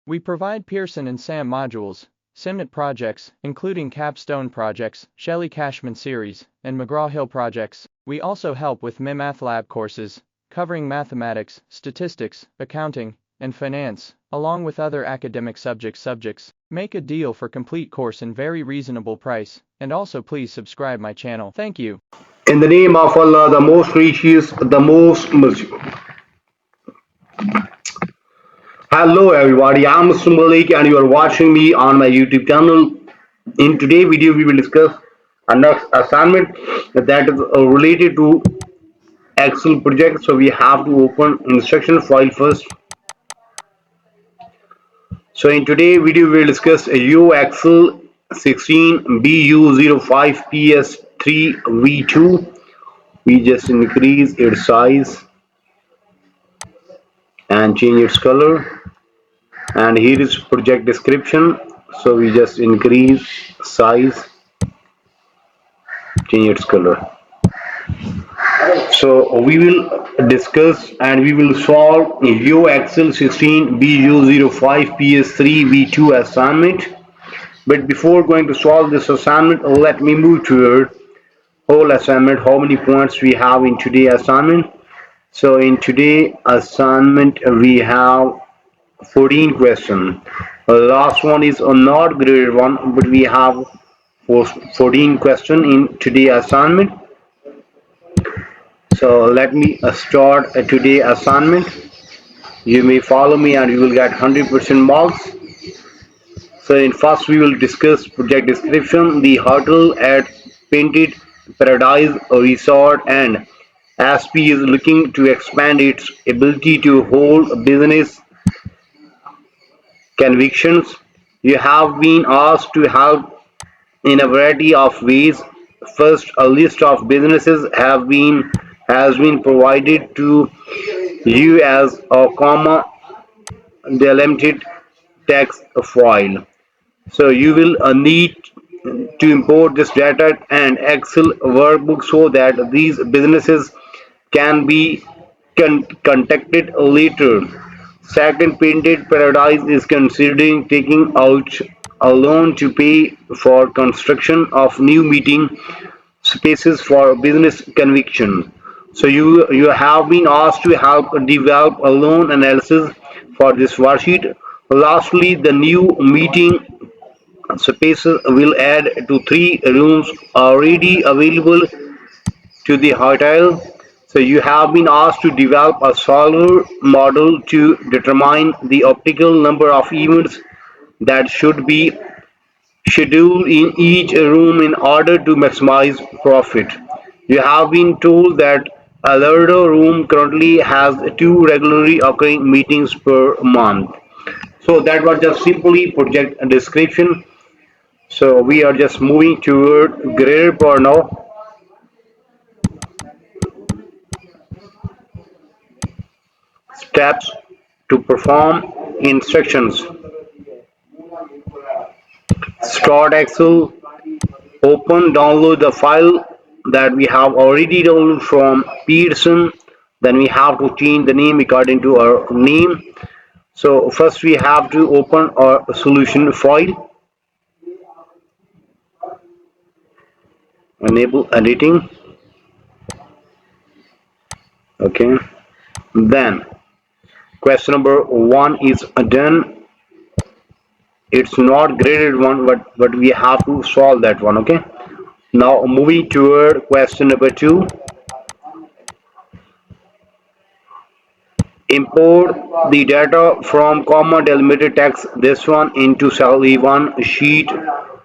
We provide Pearson and SAM modules, SIMNet projects, including capstone projects, Shelley Cashman series, and McGraw-Hill projects. We also help with MAThlab courses, covering mathematics, statistics, accounting, and finance, along with other academic subjects. Make a deal for complete course in very reasonable price, and also please subscribe my channel. Thank you. In the name of Allah, the most gracious, the most merciful. Hello everybody, I'm Mr. Malik and you are watching me on my YouTube channel. In today's video, we will discuss a next assignment that is related to Excel project. So we have to open instruction file first. So in today's video, we will discuss U Excel 16 BU05 PS3V2. We just increase its size and change its color. And here is project description. So we just increase size, change its color. So we will discuss and we will solve U Excel 16 BU05 PS3 V2 assignment. But before going to solve this assignment, let me move toward whole assignment, how many points we have in today's assignment. So in today's assignment we have 14 questions. Last one is a not graded one, but we have 14 questions in today's assignment. So let me start today's assignment. You may follow me and you will get 100% marks. So in first we will discuss project description. The hotel at Painted Paradise Resort and SP is looking to expand its ability to hold business convictions. You have been asked to help in a variety of ways. First, a list of businesses has been provided to you as a delimited text file. So you will need to import this data and Excel workbook so that these businesses can be contacted later. Second, Painted Paradise is considering taking out a loan to pay for construction of new meeting spaces for business conviction. So you have been asked to help develop a loan analysis for this worksheet. Lastly, the new meeting spaces will add to 3 rooms already available to the hotel. So you have been asked to develop a solver model to determine the optimal number of events that should be scheduled in each room in order to maximize profit. You have been told that a Lardo room currently has 2 regularly occurring meetings per month. So that was just simply project description. So we are just moving toward graded part now. Steps to perform instructions. Start Excel, open, download the file that we have already downloaded from Pearson. Then we have to change the name according to our name. So first we have to open our solution file, enable editing. Okay, then question number 1 is done. It's not graded one, but we have to solve that one. Okay, now moving toward question number 2. Import the data from comma delimited text, this one, into cell E1 sheet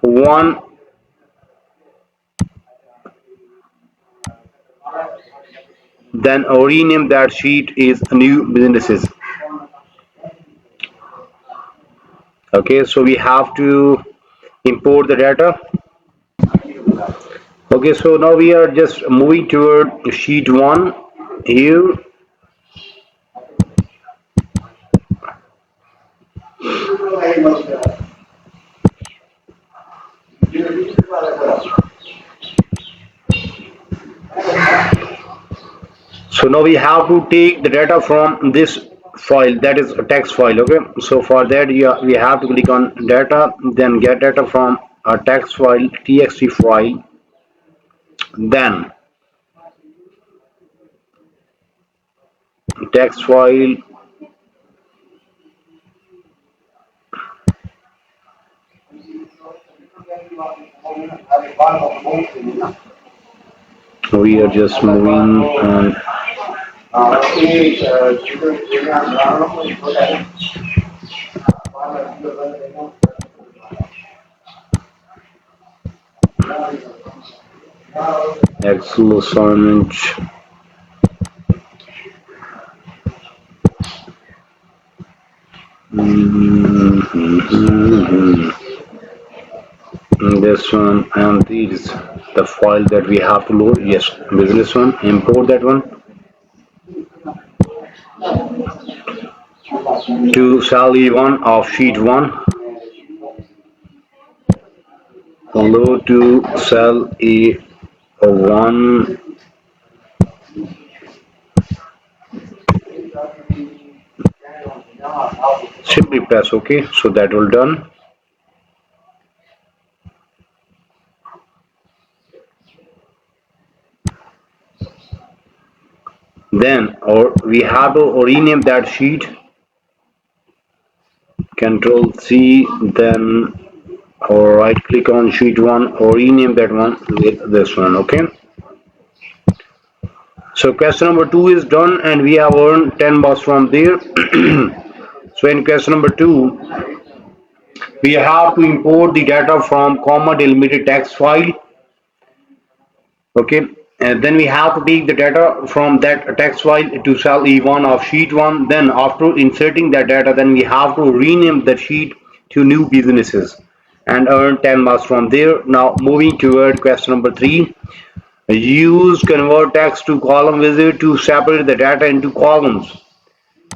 1. Then rename that sheet is new businesses. Okay, so we have to import the data. Okay, so now we are just moving toward sheet 1 here. So now we have to take the data from this file, that is a text file. Okay, so for that we have to click on data, then get data from a text file, txt file, then text file. We are just moving on. Excel assignment. Mhm. This one and these, the file that we have to load. Yes, business one, import that one to cell E1 of sheet 1, load to cell E1, simply press OK, so that will done. Then or we have to rename that sheet, control C, then or right click on sheet 1 or rename that one with this one. Okay, so question number 2 is done and we have earned 10 bucks from there. So in question number 2 we have to import the data from comma delimited text file. Okay, and then we have to take the data from that text file to cell E1 of sheet 1. Then after inserting that data, then we have to rename the sheet to new businesses and earn 10 marks from there. Now moving toward question number 3, use convert text to column wizard to separate the data into columns.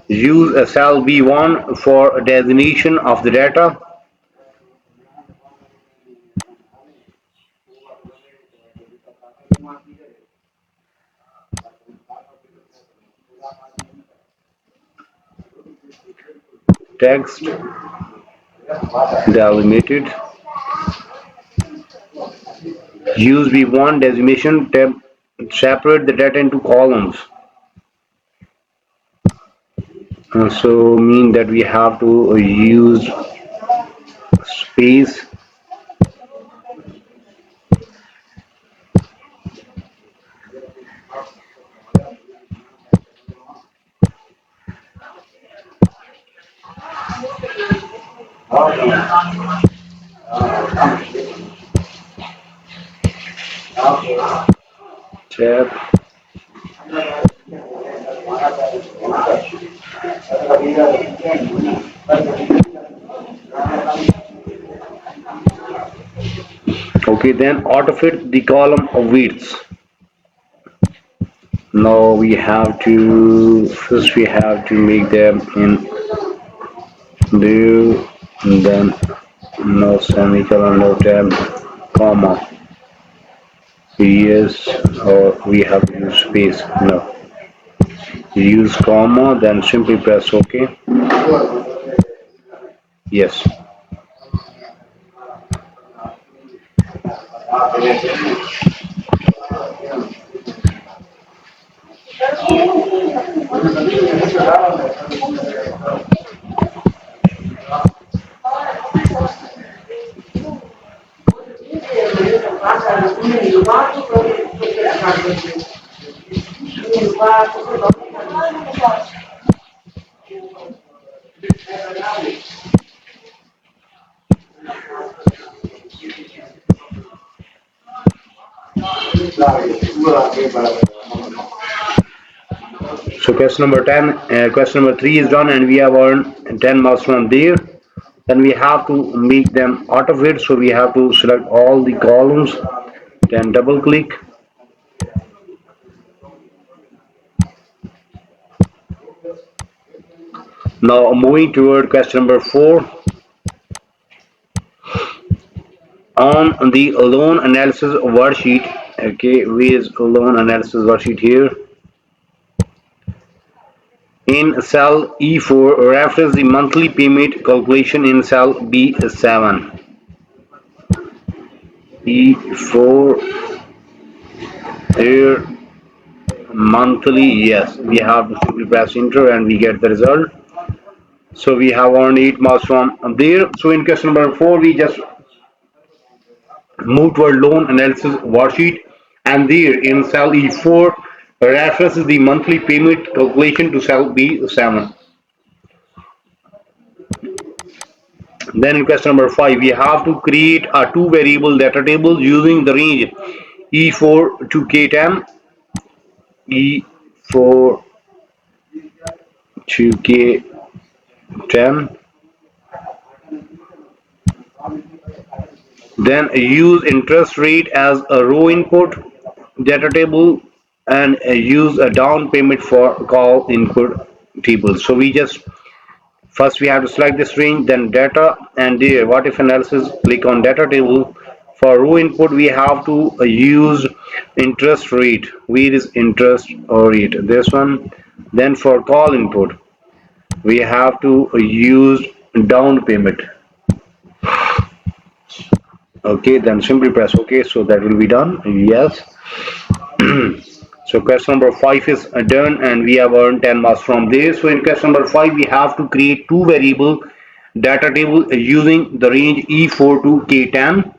Use a cell B1 for designation of the data. Text delimited. Use B1 designation tab, separate the data into columns. So mean that we have to use space. Tab. Okay, then autofit the column of widths. Now we have to first we have to make them in blue, and then no semicolon, no tab, comma. Yes, or we have to use space. No, use comma, then simply press OK. Yes. So question number 3 is done and we have earned 10 marks from there. Then we have to make them out of it, so we have to select all the columns, then double click. Now moving toward question number 4, on the loan analysis worksheet. Okay, we is loan analysis worksheet here. In cell E4, reference the monthly payment calculation in cell B7. E4 here monthly, yes, we have to simply press enter and we get the result. So we have earned 8 marks from there. So in question number 4, we just move toward loan analysis worksheet, and there in cell E4 references the monthly payment calculation to cell B7. Then in question number 5, we have to create a two variable data table using the range E4 to K10, E4 to K10. Then use interest rate as a row input data table, and use a down payment for call input table. So we just first we have to select this range, then data, and there what if analysis, click on data table. For row input we have to use interest rate. Where is interest rate? This one. Then for call input we have to use down payment. Okay, then simply press OK, so that will be done. Yes. So question number 5 is done, and we have earned 10 marks from there. So in question number 5 we have to create two variable data table using the range E4 to K10,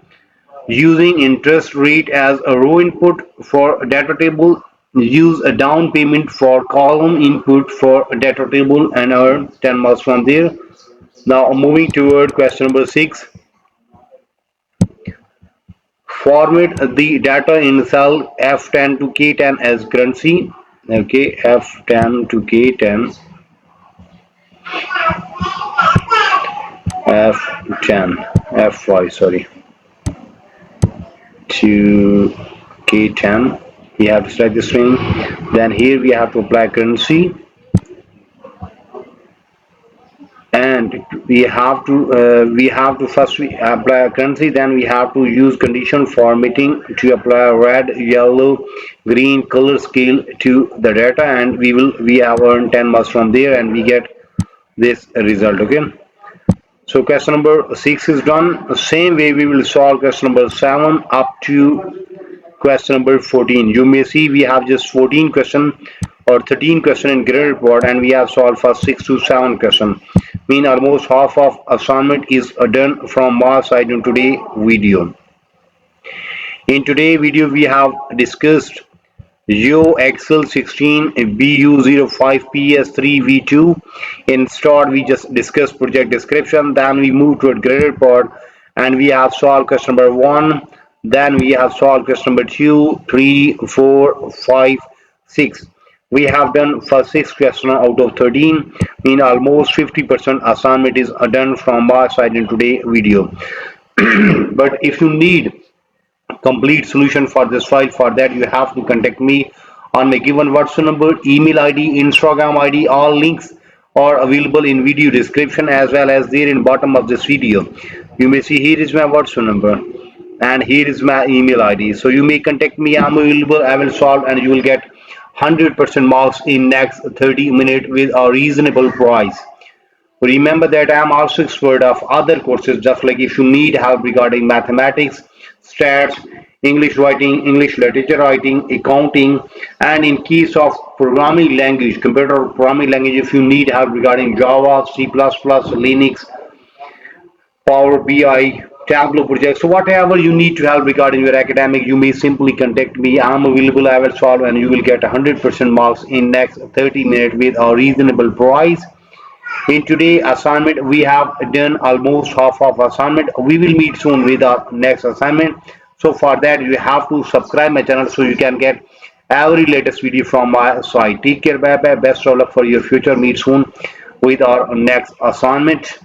using interest rate as a row input for data table, use a down payment for column input for data table, and earn 10 marks from there. Now moving toward question number 6. Format the data in cell F10 to K10 as currency. Okay, F10 to K10, F10, F5, sorry, to K10. We have to select the string. Then here we have to apply currency, and we have to first we apply a currency, then we have to use condition formatting to apply red, yellow, green color scale to the data, and we have earned 10 marks from there, and we get this result. Okay, so question number 6 is done. Same way we will solve question number 7 up to question number 14. You may see we have just 14 question or 13 question in graded report, and we have solved for 6 to 7 question. Mean almost half of assignment is done from our side in today video. In today video we have discussed Yo Excel 16 BU05PS3V2. In start we just discussed project description, then we move to a graded report, and we have solved question number 1, then we have solved question number 2, 3, 4, 5, 6. We have done first 6 questions out of 13, mean almost 50% assignment is done from our side in today video. But if you need complete solution for this file, for that you have to contact me on my given WhatsApp number, email ID, Instagram ID. All links are available in video description as well as there in bottom of this video. You may see here is my WhatsApp number and here is my email ID, so you may contact me. I'm available, I will solve, and you will get 100% marks in next 30 minutes with a reasonable price. Remember that I am also expert of other courses, just like if you need help regarding mathematics, stats, English writing, English literature writing, accounting, and in case of programming language, computer programming language, if you need help regarding Java, C++, Linux, Power BI, Tableau projects, so whatever you need to help regarding your academic, you may simply contact me. I'm available, I will solve, and you will get 100% marks in next 30 minutes with a reasonable price. In today's assignment, we have done almost half of assignment. We will meet soon with our next assignment. So for that, you have to subscribe my channel so you can get every latest video from my side. Take care, bye bye. Best of luck for your future. Meet soon with our next assignment.